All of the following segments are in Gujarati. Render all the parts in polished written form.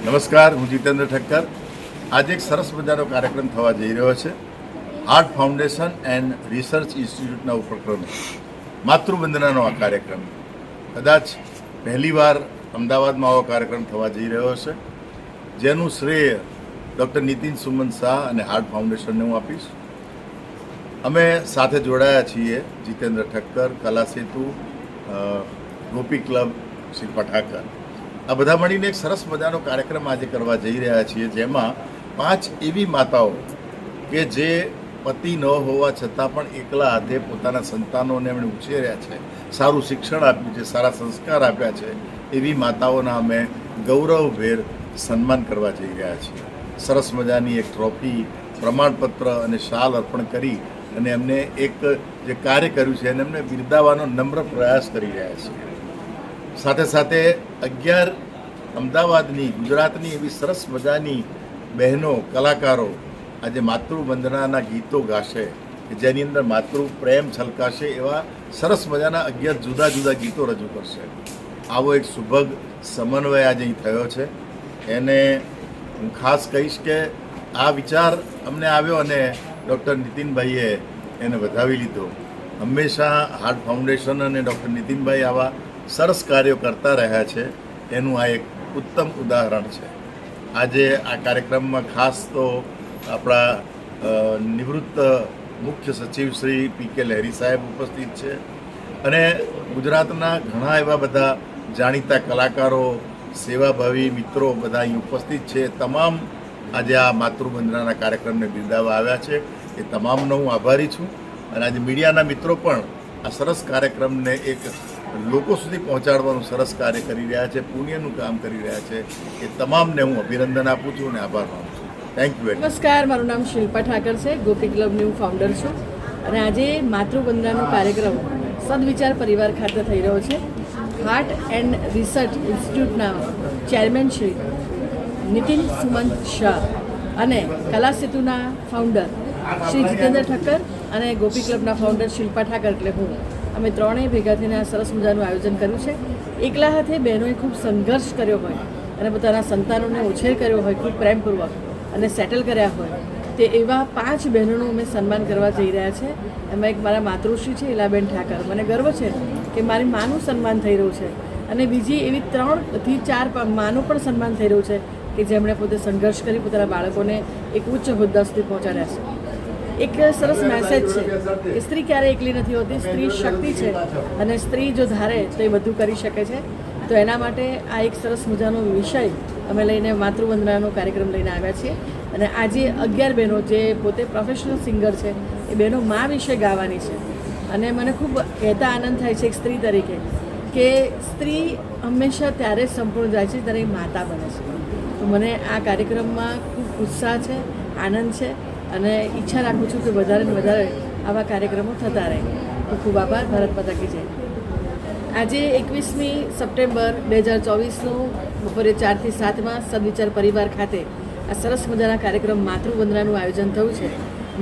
નમસ્કાર, હું જીતેન્દ્ર ઠક્કર. આજે એક સરસ મજાનો કાર્યક્રમ થવા જઈ રહ્યો છે. હાર્ટ ફાઉન્ડેશન એન્ડ રિસર્ચ ઇન્સ્ટિટ્યૂટના ઉપક્રમે માતૃવંદનાનો આ કાર્યક્રમ કદાચ પહેલીવાર અમદાવાદમાં આવો કાર્યક્રમ થવા જઈ રહ્યો છે, જેનું શ્રેય ડૉક્ટર નીતિન સુમન શાહ અને હાર્ટ ફાઉન્ડેશનને હું આપીશ. અમે સાથે જોડાયા છીએ જીતેન્દ્ર ઠક્કર, કલા સેતુ, ગોપી ક્લબ, શિલ્પા ઠાકર. આ બધા મળીને એક સરસ મજાનો કાર્યક્રમ આજે કરવા જઈ રહ્યા છીએ, જેમાં 5 એવી માતાઓ કે જે પતિ ન હોવા છતાં પણ એકલા હાથે પોતાના સંતાનોને એમણે ઉછેર્યા છે, સારું શિક્ષણ આપ્યું છે, સારા સંસ્કાર આપ્યા છે, એવી માતાઓના અમે ગૌરવભેર સન્માન કરવા જઈ રહ્યા છીએ. સરસ મજાની એક ટ્રોફી, પ્રમાણપત્ર અને શાલ અર્પણ કરી અને એમને એક જે કાર્ય કર્યું છે એને એમને બિરદાવવાનો નમ્ર પ્રયાસ કરી રહ્યા છીએ. સાથે સાથે 11 અમદાવાદની, ગુજરાતની એવી સરસ મજાની બહેનો, કલાકારો આજે માતૃવંદનાના ગીતો ગાશે કે જેની અંદર માતૃ પ્રેમ છલકાશે એવા સરસ મજાના 11 જુદા જુદા ગીતો રજૂ કરશે. આવો એક સુભગ સમન્વય આજે અહીં થયો છે. એને હું ખાસ કહીશ કે આ વિચાર અમને આવ્યો અને ડૉક્ટર નીતિનભાઈએ એને વધાવી લીધો. હંમેશા હાર્ટ ફાઉન્ડેશન અને ડૉક્ટર નીતિનભાઈ આવા સરસ કાર્યો કરતા રહ્યા છે, એનું આ એક ઉત્તમ ઉદાહરણ છે. આજે આ કાર્યક્રમમાં ખાસ તો આપણા નિવૃત્ત મુખ્ય સચિવ શ્રી પી.કે. લહેરી સાહેબ ઉપસ્થિત છે અને ગુજરાતના ઘણા એવા બધા જાણીતા કલાકારો, સેવાભાવી મિત્રો બધા અહીં ઉપસ્થિત છે. તમામ આજે આ માતૃવંદનાના કાર્યક્રમને બિરદાવવા આવ્યા છે. એ તમામનો હું આભારી છું અને આજે મીડિયાના મિત્રો પણ આ સરસ કાર્યક્રમને એક લોકો સુધી પહોંચાડવાનું સરસ કાર્ય કરી રહ્યા છે, પુણ્યનું કામ કરી રહ્યા છે. એ તમામને હું અભિનંદન આપું છું અને આભાર માનું છું. Thank you very much. નમસ્કાર, મારું નામ શિલ્પા ઠાકર છે, ગોપી ક્લબની હું ફાઉન્ડર છું અને આજે માતૃવંદનાનો કાર્યક્રમ સદવિચાર પરિવાર ખાતે થઈ રહ્યો છે. હાર્ટ એન્ડ રિસર્ચ ઇન્સ્ટિટ્યૂટના ચેરમેન શ્રી નીતિન સુમન શાહ અને કલા સેતુના ફાઉન્ડર શ્રી જીતેન્દ્ર ઠક્કર અને ગોપી ક્લબના ફાઉન્ડર શિલ્પા ઠાકર એટલે હું, અમે ત્રણેય ભેગા થઈને આ સરસ મજાનું આયોજન કર્યું છે. એકલા હાથે બહેનોએ ખૂબ સંઘર્ષ કર્યો હોય અને પોતાના સંતાનોને ઉછેર કર્યો હોય, ખૂબ પ્રેમપૂર્વક અને સેટલ કર્યા હોય, તે એવા 5 બહેનોનું અમે સન્માન કરવા જઈ રહ્યા છે. એમાં એક મારા માતૃશ્રી છે, ઇલાબેન ઠાકર. મને ગર્વ છે કે મારી માનું સન્માન થઈ રહ્યું છે અને બીજી એવી 3 થી 4 માનું પણ સન્માન થઈ રહ્યું છે કે જેમણે પોતે સંઘર્ષ કરી પોતાના બાળકોને એક ઉચ્ચ હોદ્દા સુધી પહોંચાડ્યા છે. એક સરસ મેસેજ છે કે સ્ત્રી ક્યારેય એકલી નથી હોતી, સ્ત્રી શક્તિ છે અને સ્ત્રી જો ધારે તો એ બધું કરી શકે છે. તો એના માટે આ એક સરસ મજાનો વિષય અમે લઈને માતૃવંદનાનો કાર્યક્રમ લઈને આવ્યા છીએ અને આજે 11 બહેનો જે પોતે પ્રોફેશનલ સિંગર છે એ બહેનો મા વિશે ગાવાની છે. અને મને ખૂબ કહેતા આનંદ થાય છે એક સ્ત્રી તરીકે કે સ્ત્રી હંમેશા ત્યારે સંપૂર્ણ જાય છે ત્યારે માતા બને છે. તો મને આ કાર્યક્રમમાં ખૂબ ઉત્સાહ છે, આનંદ છે અને ઈચ્છા રાખું છું કે વધારે ને વધારે આવા કાર્યક્રમો થતા રહે. તો ખૂબ આભાર. ભારત માતા કી જય. આજે 21મી સપ્ટેમ્બર 2024નું બપોરે 4 થી 7માં સદવિચાર પરિવાર ખાતે આ સરસ મજાના કાર્યક્રમ માતૃવંદનાનું આયોજન થયું છે.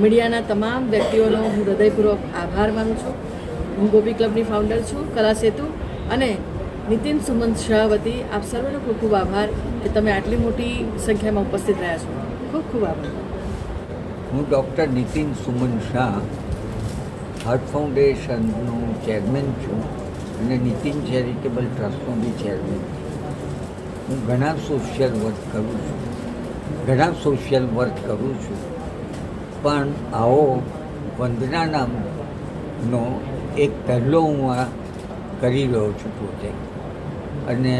મીડિયાના તમામ વ્યક્તિઓનો હું હૃદયપૂર્વક આભાર માનું છું. હું ગોપી ક્લબની ફાઉન્ડર છું, કલા સેતુ અને નીતિન સુમન શાહ વતી આપ સર્વનો ખૂબ ખૂબ આભાર કે તમે આટલી મોટી સંખ્યામાં ઉપસ્થિત રહ્યા છો. ખૂબ ખૂબ આભાર. હું ડૉક્ટર નીતિન સુમન શાહ હાર્ટ ફાઉન્ડેશનનો ચેરમેન છું અને નીતિન ચેરિટેબલ ટ્રસ્ટનો બી ચેરમેન છું. હું ઘણા સોશિયલ વર્ક કરું છું પણ આવો વંદના નામનો એક પહેલો હું આ કરી રહ્યો છું પ્રોજેક્ટ. અને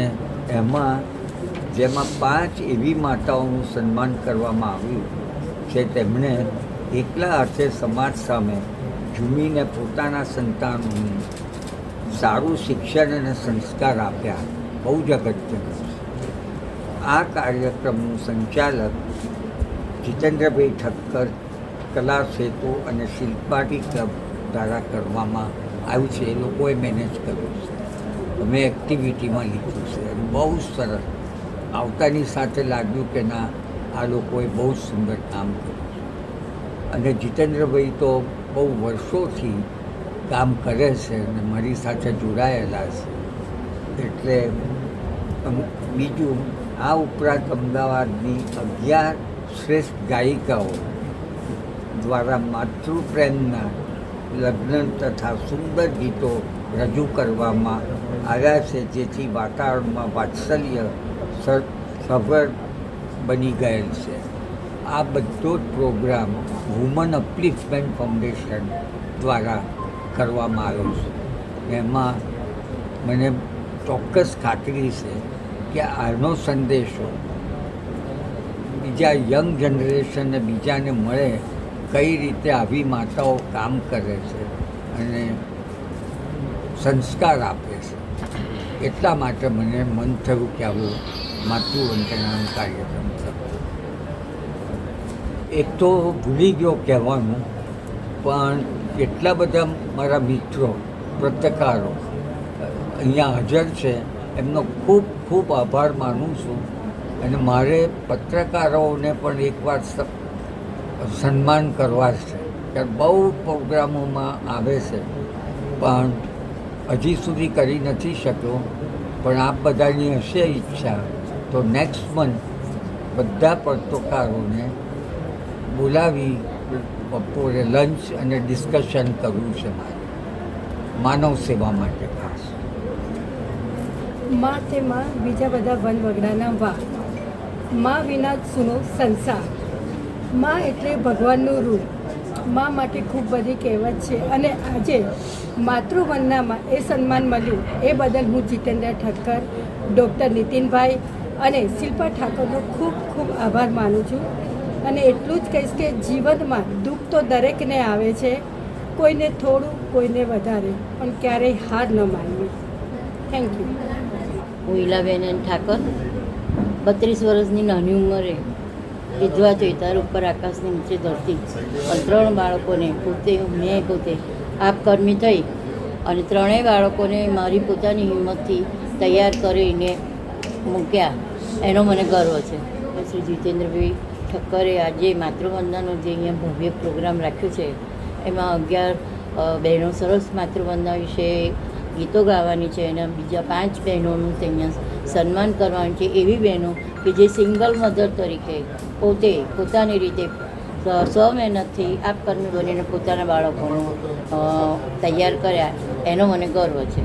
જેમાં 5 એવી માતાઓનું સન્માન કરવામાં આવ્યું છે તેમણે એકલા હાથે સમાજ સામે ઝૂમીને પોતાના સંતાનોને સારું શિક્ષણ અને સંસ્કાર આપ્યા. બહુ જ અગત્યનું છે. આ કાર્યક્રમનું સંચાલક જીતેન્દ્રભાઈ ઠક્કર, કલા સેતુ અને શિલ્પાટી ક્લબ દ્વારા કરવામાં આવ્યું છે. એ લોકોએ મેનેજ કર્યું છે. અમે એક્ટિવિટીમાં લીધું છે અને બહુ સરસ આવતાની સાથે લાગ્યું કે ના, આ લોકોએ બહુ સુંદર કામ કર્યું છે. અને જીતેન્દ્રભાઈ તો બહુ વર્ષોથી કામ કરે છે અને મારી સાથે જોડાયેલા છે. એટલે બીજું આ ઉપરાંત અમદાવાદની 11 શ્રેષ્ઠ ગાયિકાઓ દ્વારા માતૃપ્રેમના લગ્ન તથા સુંદર ગીતો રજૂ કરવામાં આવ્યા છે, જેથી વાતાવરણમાં વાત્સલ્ય સભર બની ગયેલ છે. આ બધો જ પ્રોગ્રામ વુમન અપલિફ્ટમેન્ટ ફાઉન્ડેશન દ્વારા કરવામાં આવ્યો છે. એમાં મને ચોક્કસ ખાતરી છે કે આનો સંદેશો બીજા યંગ જનરેશનને બીજાને મળે, કઈ રીતે આવી માતાઓ કામ કરે છે અને સંસ્કાર આપે છે. એટલા માટે મને મન થયું કે આવું માતૃવંદનાનો કાર્યક્રમ થયો. એક તો ભૂલી ગયો કહેવાનું, પણ એટલા બધા મારા મિત્રો પત્રકારો અહીંયા હાજર છે, એમનો ખૂબ ખૂબ આભાર માનું છું. અને મારે પત્રકારોને પણ એકવાર સન્માન કરવા છે કે બહુ પ્રોગ્રામોમાં આવે છે પણ હજી સુધી કરી નથી શક્યો. પણ આપ બધાની હશે ઈચ્છા તો નેક્સ્ટ મંથ બધા પત્રકારોને બોલાવી બપોરે લંચ અને ડિસ્કશન કરવું છે મારે, માનવ સેવા માટે ખાસ. માં તે માં બીજા બધા વન વગડાના વા, માં વિના સુનો સંસાર. માં એટલે ભગવાનનું રૂપ. માં માટે ખૂબ બધી કહેવત છે અને આજે માતૃવંદનામાં એ સન્માન મળ્યું એ બદલ હું જીતેન્દ્ર ઠક્કર, ડૉક્ટર નીતિનભાઈ અને શિલ્પા ઠાકોરનો ખૂબ ખૂબ આભાર માનું છું. અને એટલું જ કહીશ કે જીવનમાં દુઃખ તો દરેકને આવે છે, કોઈને થોડું કોઈને વધારે, પણ ક્યારેય હાર ન માનવી. Thank you. હું ઈલાબેન ઠાકર, 32 વર્ષની નાની ઉંમરે વિધવા ચોઈતાર ઉપર આકાશની નીચે ધરતી, પણ 3 બાળકોને મેં પોતે આપકર્મી થઈ અને 3 બાળકોને મારી પોતાની હિંમતથી તૈયાર કરીને મૂક્યા, એનો મને ગર્વ છે. શ્રી જીતેન્દ્રભાઈ ઠક્કરે આજે માતૃવંદનાનો જે અહીંયા ભવ્ય પ્રોગ્રામ રાખ્યો છે, એમાં 11 બહેનો સરસ માતૃવંદના વિશે ગીતો ગાવાની છે અને બીજા 5 બહેનોનું અહીંયા સન્માન કરવાનું છે. એવી બહેનો કે જે સિંગલ મધર તરીકે પોતે પોતાની રીતે સ્વમહેનતથી આપકર્મી બનીને પોતાના બાળકોનું તૈયાર કર્યા, એનો મને ગર્વ છે.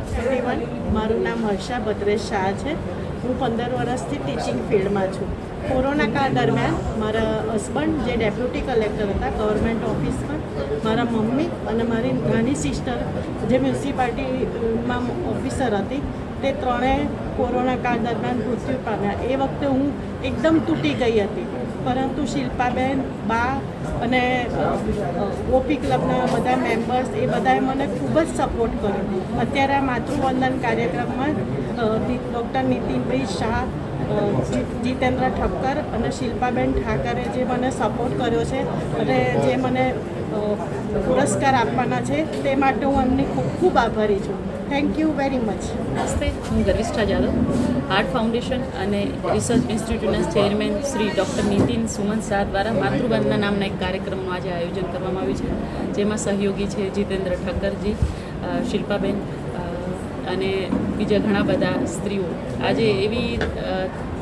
મારું નામ હર્ષા ભદ્રેશ શાહ છે. હું 15 વર્ષથી ટીચિંગ ફિલ્ડમાં છું. કોરોના કાળ દરમિયાન મારા હસબન્ડ જે ડેપ્યુટી કલેક્ટર હતા ગવર્મેન્ટ ઓફિસમાં, મારા મમ્મી અને મારી નાની સિસ્ટર જે મ્યુનિસિપાલિટીમાં ઓફિસર હતી, તે 3 કોરોના કાળ દરમિયાન મૃત્યુ પામ્યા. એ વખતે હું એકદમ તૂટી ગઈ હતી, પરંતુ શિલ્પાબેન, બા અને ગોપી ક્લબના બધા મેમ્બર્સ એ બધાએ મને ખૂબ જ સપોર્ટ કર્યો. અત્યારે આ માતૃવંદન કાર્યક્રમમાં ડૉક્ટર નીતિનભાઈ શાહ, જીતેન્દ્ર ઠક્કર અને શિલ્પાબેન ઠાકરે જે મને સપોર્ટ કર્યો છે અને જે મને પુરસ્કાર આપવાના છે, તે માટે હું એમની ખૂબ ખૂબ આભારી છું. Thank you very much. નમસ્તે, હું ગર્વિષ્ઠા જાદવ, આર્ટ ફાઉન્ડેશન અને રિસર્ચ ઇન્સ્ટિટ્યૂટના ચેરમેન શ્રી ડૉક્ટર નીતિન સુમન શાહ દ્વારા માતૃવંદના નામના એક કાર્યક્રમનું આજે આયોજન કરવામાં આવ્યું છે, જેમાં સહયોગી છે જીતેન્દ્ર ઠક્કરજી, શિલ્પાબેન અને બીજા ઘણા બધા સ્ત્રીઓ. આજે એવી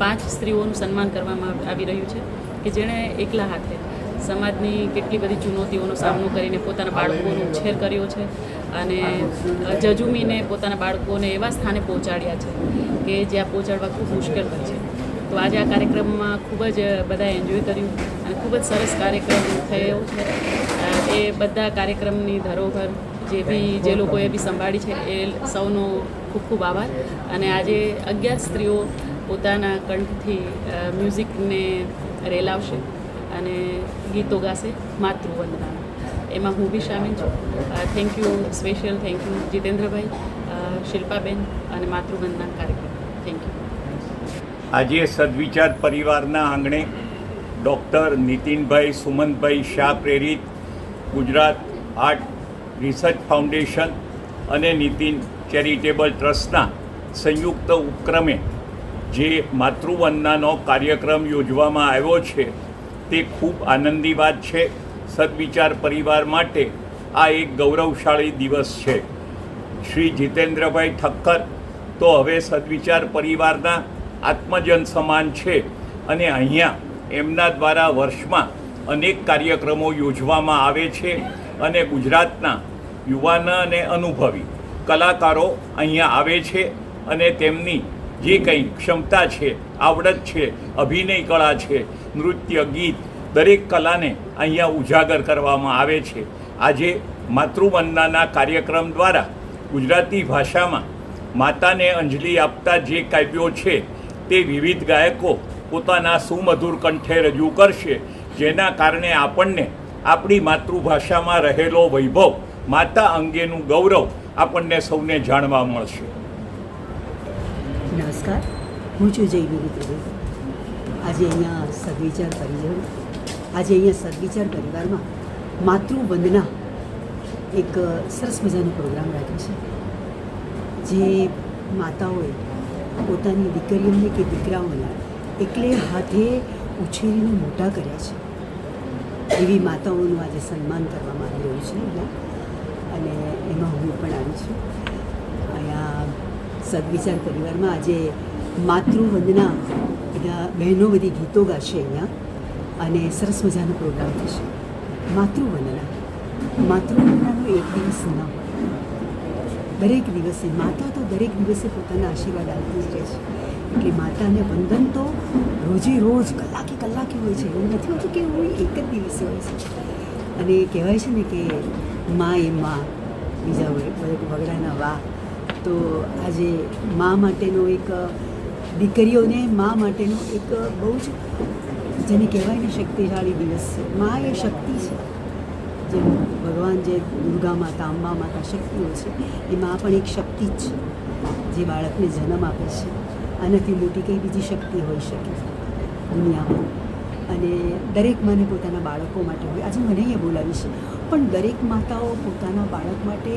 5 સ્ત્રીઓનું સન્માન કરવામાં આવી રહ્યું છે કે જેણે એકલા હાથે સમાજની કેટલી બધી ચુનૌતીઓનો સામનો કરીને પોતાના બાળકોનો ઉછેર કર્યો છે અને જજુમીને પોતાના બાળકોને એવા સ્થાને પહોંચાડ્યા છે કે જ્યાં પહોંચાડવા ખૂબ મુશ્કેલ હોય છે. તો આજે આ કાર્યક્રમમાં ખૂબ જ બધાએ એન્જોય કર્યું અને ખૂબ જ સરસ કાર્યક્રમ થયો છે. એ બધા કાર્યક્રમની ધરોહર જે લોકોએ બી સંભાળી છે એ સૌનો ખૂબ ખૂબ આભાર. અને આજે 11 સ્ત્રીઓ પોતાના કંઠથી મ્યુઝિકને રેલાવશે અને ગીતો ગાશે માતૃવંદના. એમાં હું બી શામિલ છું. Thank you, special thank you જીતેન્દ્રભાઈ, શિલ્પાબેન અને માતૃવંદના કાર્યક્રમ. Thank you. આજે સદવિચાર પરિવારના આંગણે ડૉક્ટર નીતિનભાઈ સુમનભાઈ શાહ પ્રેરિત ગુજરાત આર્ટ રિસર્ચ ફાઉન્ડેશન અને નીતિન ચેરિટેબલ ટ્રસ્ટના સંયુક્ત ઉપક્રમે જે માતૃવંદનાનો કાર્યક્રમ યોજવામાં આવ્યો છે, તે ખૂબ આનંદી વાત છે. સદવિચાર પરિવાર માટે આ એક ગૌરવશાળી દિવસ છે. શ્રી જીતેન્દ્રભાઈ ઠક્કર તો હવે સદવિચાર પરિવારના આત્મજન સમાન છે અને અહીંયા એમના દ્વારા વર્ષમાં અનેક કાર્યક્રમો યોજવામાં આવે છે અને ગુજરાતના યુવાન અને અનુભવી કલાકારો અહીંયા આવે છે અને તેમની જે કંઈ ક્ષમતા છે, આવડત છે, અભિનય કળા છે, નૃત્ય, ગીત, દરેક કલાને અહીંયા ઉજાગર કરવામાં આવે છે. આજે માતૃવંદનાના કાર્યક્રમ દ્વારા ગુજરાતી ભાષામાં માતાને અંજલિ આપતા જે કાવ્યો છે તે વિવિધ ગાયકો પોતાના સુમધુર કંઠે રજૂ કરશે, જેના કારણે આપણને આપણી માતૃભાષામાં રહેલો વૈભવ, માતા અંગેનું ગૌરવ આપણને સૌને જાણવા મળશે. નમસ્કાર, હું છું જયવીરી ત્રિવેદી. આજે અહીંયા સદવિચાર પરિવારમાં માતૃવંદના એક સરસ મજાનો પ્રોગ્રામ રાખ્યો છે, જે માતાઓએ પોતાની દીકરીઓને કે દીકરાઓને એકલે હાથે ઉછેરીને મોટા કર્યા છે, એવી માતાઓનું આજે સન્માન કરવામાં આવી રહ્યું છે અહીંયા, અને એમાં હું પણ આવી છું. અહીંયા સદવિચાર પરિવારમાં આજે માતૃવંદના બધા બહેનો બધી ગીતો ગાશે અહીંયા, અને સરસ મજાનો પ્રોગ્રામ થશે. માતૃવંદનાનો એક દિવસ ન હોય, દરેક દિવસે માતા તો દરેક દિવસે પોતાના આશીર્વાદ આપતી જ રહે છે. એટલે માતાને વંદન તો રોજે રોજ કલાકે હોય છે, એવું નથી હોતું કે હું એક જ દિવસે હોય છે. અને કહેવાય છે ને કે મા એ મા, બીજા વગડાના વા. તો આજે મા માટેનો એક, દીકરીઓને મા માટેનો એક બહુ જ, જેને કહેવાય ને શક્તિશાળી દિવસ છે. મા એ શક્તિ છે, જેમ ભગવાન જે દુર્ગા માતા, અંબા માતા શક્તિઓ છે, એ મા પણ એક શક્તિ જ છે, જે બાળકને જન્મ આપે છે. આનાથી મોટી કઈ બીજી શક્તિ હોઈ શકે દુનિયામાં? અને દરેક માને પોતાના બાળકો માટે હોય. આજે મને અહીંયા બોલાવી છે, પણ દરેક માતાઓ પોતાના બાળક માટે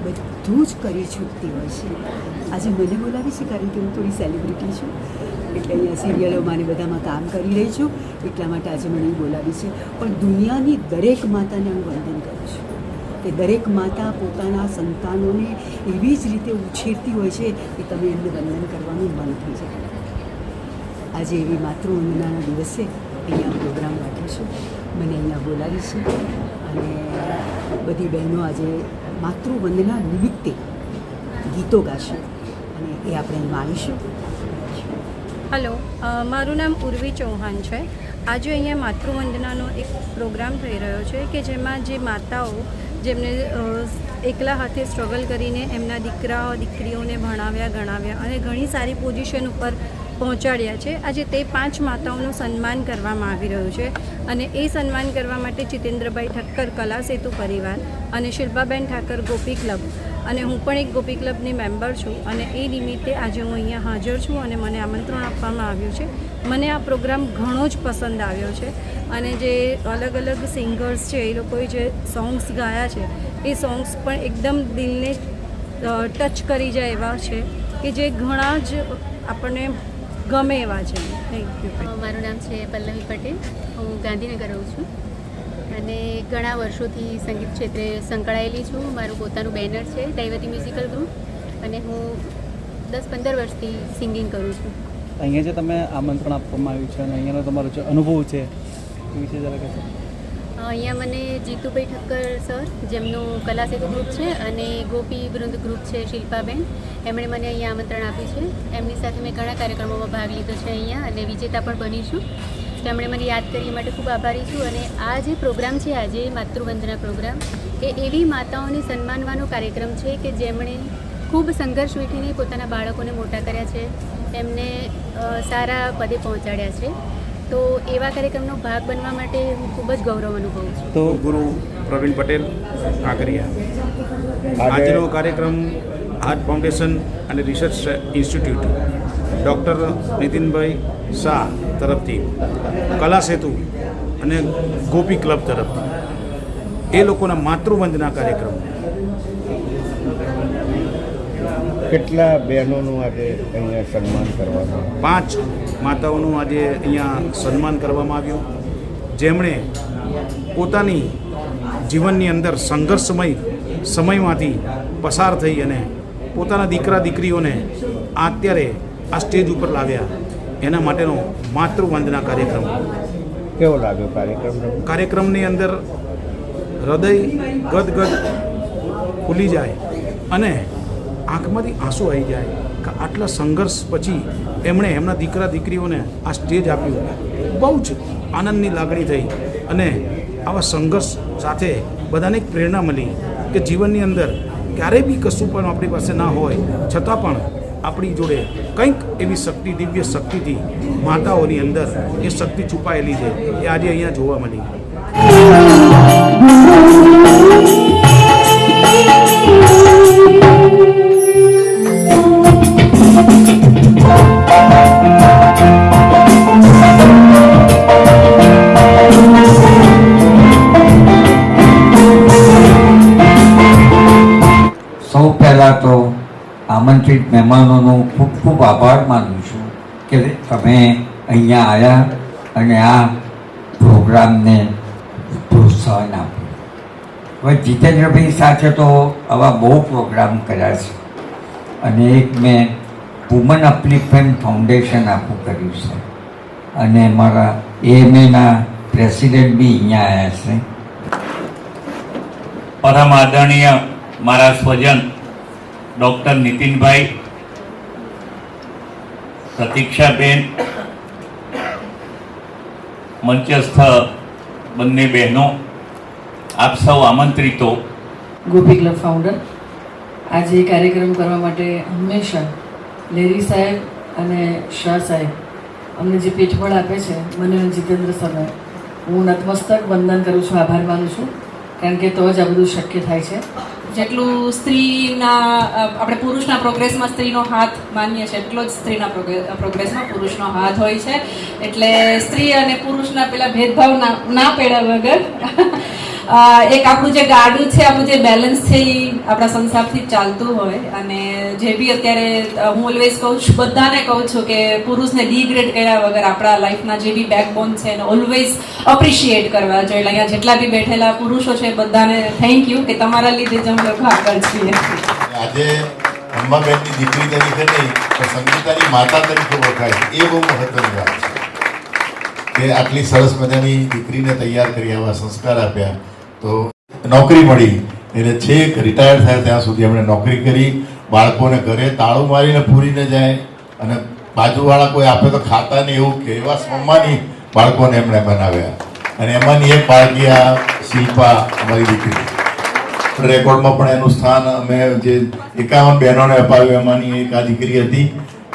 બધું જ કરી છૂટતી હોય છે. આજે મને બોલાવી છે કારણ કે હું થોડી સેલિબ્રિટી છું, એટલે અહીંયા સિરિયલોમાં ને બધામાં કામ કરી રહી છું, એટલા માટે આજે મને બોલાવી છે. પણ દુનિયાની દરેક માતાને હું વંદન કરું છું કે દરેક માતા પોતાના સંતાનોને એવી જ રીતે ઉછેરતી હોય છે કે તમે એમને વંદન કરવાનું મન થઈ જાય. આજે એવી માતૃવંદનાના દિવસે અહીંયા પ્રોગ્રામ રાખ્યો છે, મને અહીંયા બોલાવી છે, અને બધી બહેનો આજે માતૃવંદના નિમિત્તે ગીતો ગાશે, અને એ આપણે માણીશું. હલો, મારું નામ ઉર્વી ચૌહાણ છે. આજે અહીંયા માતૃવંદનાનો એક પ્રોગ્રામ થઈ રહ્યો છે કે જેમાં જે માતાઓ જેમને એકલા હાથે સ્ટ્રગલ કરીને એમના દીકરીઓને ભણાવ્યા, ગણાવ્યા અને ઘણી સારી પોઝિશન ઉપર પહોંચાડ્યા છે, આજે તે 5 માતાઓનું સન્માન કરવામાં આવી રહ્યું છે. અને એ સન્માન કરવા માટે જીતેન્દ્રભાઈ ઠક્કર કલા સેતુ પરિવાર અને શિલ્પાબેન ઠાકર ગોપી ક્લબ, અને હું પણ એક ગોપી ક્લબની મેમ્બર છું, અને એ નિમિત્તે આજે હું અહીંયા હાજર છું અને મને આમંત્રણ આપવામાં આવ્યું છે. મને આ પ્રોગ્રામ ઘણો જ પસંદ આવ્યો છે, અને જે અલગ અલગ સિંગર્સ છે એ લોકોએ જે સોંગ્સ ગાયા છે એ સોંગ્સ પણ એકદમ દિલને ટચ કરી જાય એવા છે કે જે ઘણા જ આપણને ગમે એવા છે. Thank you. મારું નામ છે પલ્લવી પટેલ, હું ગાંધીનગર રહું છું અને ઘણા વર્ષોથી સંગીત ક્ષેત્રે સંકળાયેલી છું. મારું પોતાનું બેનર છે દૈવતી મ્યુઝિકલ ગ્રુપ, અને હું 10-15 વર્ષથી સિંગિંગ કરું છું. અહીંયા જે તમે આમંત્રણ આપવામાં આવ્યું છે અને અહીંયાનો તમારો જે અનુભવ છે એ વિશે જરા કહેશો? અહીંયા મને જીતુભાઈ ઠક્કર સર, જેમનું કલા સેતુ ગ્રુપ છે, અને ગોપી વૃંદ ગ્રુપ છે શિલ્પાબેન, એમણે મને અહીંયા આમંત્રણ આપ્યું છે. એમની સાથે મેં ઘણા કાર્યક્રમોમાં ભાગ લીધો છે અહીંયા, અને વિજેતા પણ બની છું. તેમણે મને યાદ કરી માટે ખૂબ આભારી છું. અને આ જે પ્રોગ્રામ છે આજે માતૃવંદના પ્રોગ્રામ, એ એવી માતાઓને સન્માનવાનો કાર્યક્રમ છે કે જેમણે ખૂબ સંઘર્ષ વેઠીને પોતાના બાળકોને મોટા કર્યા છે, એમને સારા પદે પહોંચાડ્યા છે. તો એવા કાર્યક્રમનો ભાગ બનવા માટે હું ખૂબ જ ગૌરવ અનુભવું છું. તો ગુરુ પ્રવીણ પટેલ કાંકરિયા. આજનો કાર્યક્રમ હાર્ટ ફાઉન્ડેશન અને research institute doctor Nitinbhai Shah તરફથી, કલા સેતુ અને ગોપી ક્લબ તરફથી એ લોકોના માતૃવંદના કાર્યક્રમ. કેટલા બહેનોનું આજે અહીંયા સન્માન કરવામાં? 5 માતાઓનું આજે અહીંયા સન્માન કરવામાં આવ્યું, જેમણે પોતાની જીવનની અંદર સંઘર્ષમય સમયમાંથી પસાર થઈ અને પોતાના દીકરા દીકરીઓને અત્યારે આ સ્ટેજ ઉપર લાવ્યા. એના માટેનો માતૃવંદના કાર્યક્રમ. કેવો લાગ્યો કાર્યક્રમ? કાર્યક્રમની અંદર હૃદય ગદગદ ખુલી જાય અને આંખમાંથી આંસુ આવી જાય કે આટલા સંઘર્ષ પછી એમણે એમના દીકરા દીકરીઓને આ સ્ટેજ આપ્યું. બહુ જ આનંદની લાગણી થઈ અને આવા સંઘર્ષ સાથે બધાને એક પ્રેરણા મળી કે જીવનની અંદર ક્યારેય બી કશું પણ આપણી પાસે ના હોય છતાં પણ આપણી જોડે કંઈક એવી શક્તિ, દિવ્ય શક્તિથી માતાઓની અંદર એ શક્તિ છુપાયેલી છે એ આજે અહીંયા જોવા મળી. સૌ પહેલાં તો આમંત્રિત મહેમાનોનો ખૂબ ખૂબ આભાર માનું છું કે તમે અહીંયા આવ્યા અને આ પ્રોગ્રામને પ્રોત્સાહન આપ્યું. હવે જીતેન્દ્રભાઈ સાથે તો આવા બહુ પ્રોગ્રામ કર્યા છે અને એક મેં વુમન અપલિફમેન્ટ ફાઉન્ડેશન આખું કર્યું છે અને મારા AMAના પ્રેસિડેન્ટ બી અહીંયા આવ્યા છે. પરમ આદરણીય મારા સ્વજન ડૉક્ટર નીતિનભાઈ, પ્રતીક્ષાબેન, મંચસ્થ બંને બહેનો, આપ સૌ આમંત્રિતો. ગોપી ક્લબ ફાઉન્ડર આજે કાર્યક્રમ કરવા માટે હંમેશા લેરી સાહેબ અને શાહ સાહેબ અમને જે પીઠબળ આપે છે, મને જીતેન્દ્ર સરને હું નતમસ્તક વંદન કરું છું, આભાર માનું છું, કારણ કે તો જ આ બધું શક્ય થાય છે. જેટલું સ્ત્રીના આપણે પુરુષના પ્રોગ્રેસમાં સ્ત્રીનો હાથ માનીએ છીએ એટલો જ સ્ત્રીના પ્રોગ્રેસમાં પુરુષનો હાથ હોય છે. એટલે સ્ત્રી અને પુરુષના પેલા ભેદભાવ ના પેડા વગર એક આપણું જે ગાડું છે, આપણું જે બેલેન્સ છે એ આપણા સંસારથી જ ચાલતું હોય. અને જે બી અત્યારે હું ઓલવેઝ કહું છું, બધાને કહું છું કે પુરુષને ડિગ્રેડ કર્યા વગર આપણા લાઈફના જે બી બેકબોન છે એને ઓલવેઝ અપ્રિશિએટ કરવા જોઈએ. અહીંયા જેટલા બી બેઠેલા પુરુષો છે બધાને થેન્ક યુ કે તમારા લીધે જ અમે લોકો આગળ છીએ. આજે અંબાબેનની દીકરી તરીકે નહીં પણ સંગીતાની માતા તરીકે ઓળખાય એ બહુ મહત્વની વાત છે કે આટલી સરસ મજાની દીકરીને તૈયાર કરી, આવા સંસ્કાર આપ્યા, તો નોકરી મળી એટલે છેક રિટાયર થયા ત્યાં સુધી એમણે નોકરી કરી, બાળકોને ઘરે તાળું મારીને પૂરીને જાય અને બાજુવાળા કોઈ આપે તો ખાતા નહીં એવું કે એવા સ્વમાની બાળકોને એમણે બનાવ્યા. અને એમાંની એક બાળકી આ શિલ્પા, અમારી દીકરી. રેકોર્ડમાં પણ એનું સ્થાન અમે જે 51 બહેનોને અપાવ્યું એમાંની એક આ દીકરી હતી.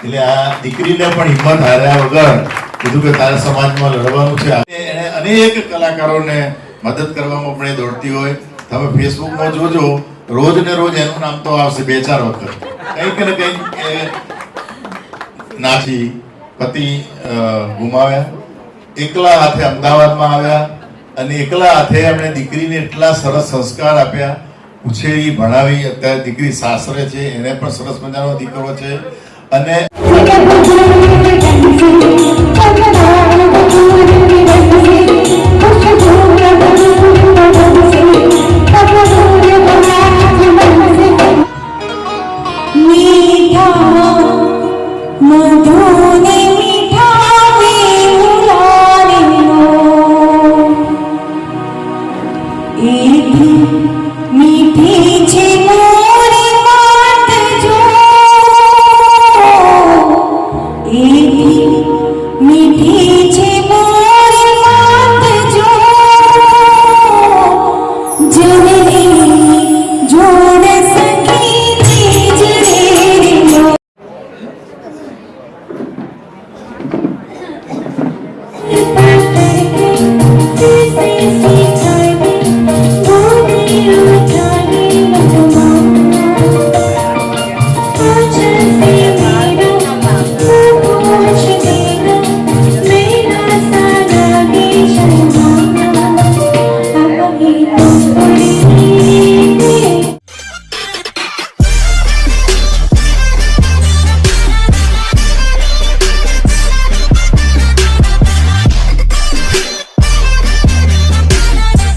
એટલે આ દીકરીને પણ હિંમત હાર્યા વગર કીધું કે તારે સમાજમાં લડવાનું છે. એને અનેક કલાકારોને મદદ કરવામાં પણ એ દોડતી હોય. તમે ફેસબુકમાં જોજો, રોજ ને રોજ એનું નામ તો આવશે 2-4 વખત. કંઈક ને કંઈક નાચી પતિ ગુમાવ્યા, એકલા હાથે અમદાવાદમાં આવ્યા અને એકલા હાથે એમણે દીકરીને એટલા સરસ સંસ્કાર આપ્યા, ઉછેરી, ભણાવી. અત્યારે દીકરી સાસરે છે, એને પણ સરસ મજાનો દીકરો છે અને